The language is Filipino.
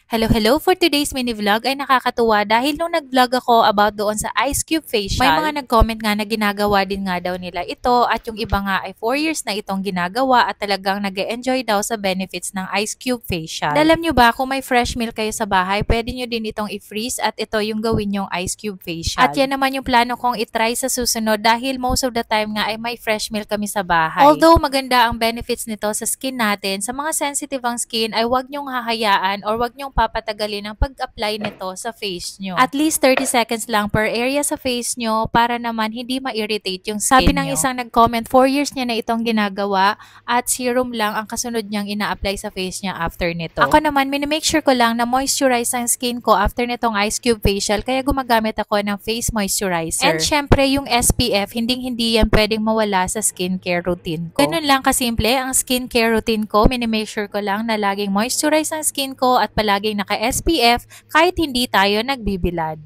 Hello, for today's mini vlog ay nakakatuwa dahil nung nag-vlog ako about doon sa Ice Cube facial, may mga nag-comment nga na ginagawa din nga daw nila ito at yung iba nga ay 4 years na itong ginagawa at talagang nag-e-enjoy daw sa benefits ng Ice Cube facial. At alam nyo ba kung may fresh milk kayo sa bahay, pwede nyo din itong i-freeze at ito yung gawin yung Ice Cube facial. At yan naman yung plano kong i-try sa susunod dahil most of the time nga ay may fresh milk kami sa bahay. Although maganda ang benefits nito sa skin natin, sa mga sensitive ang skin ay wag nyong hahayaan or wag nyong papatagalin ang pag-apply nito sa face nyo. At least 30 seconds lang per area sa face nyo para naman hindi ma-irritate yung skin Sabi ng isang nag-comment, 4 years niya na itong ginagawa at serum lang ang kasunod niyang ina-apply sa face niya after nito. Ako naman, minimake sure ko lang na moisturize ang skin ko after nitong Ice Cube facial kaya gumagamit ako ng face moisturizer. And syempre, yung SPF, hindi yan pwedeng mawala sa skincare routine ko. Ganun lang kasimple ang skincare routine ko. Minimake sure ko lang na laging moisturize ang skin ko at palaging naka-SPF kahit hindi tayo nagbibilad.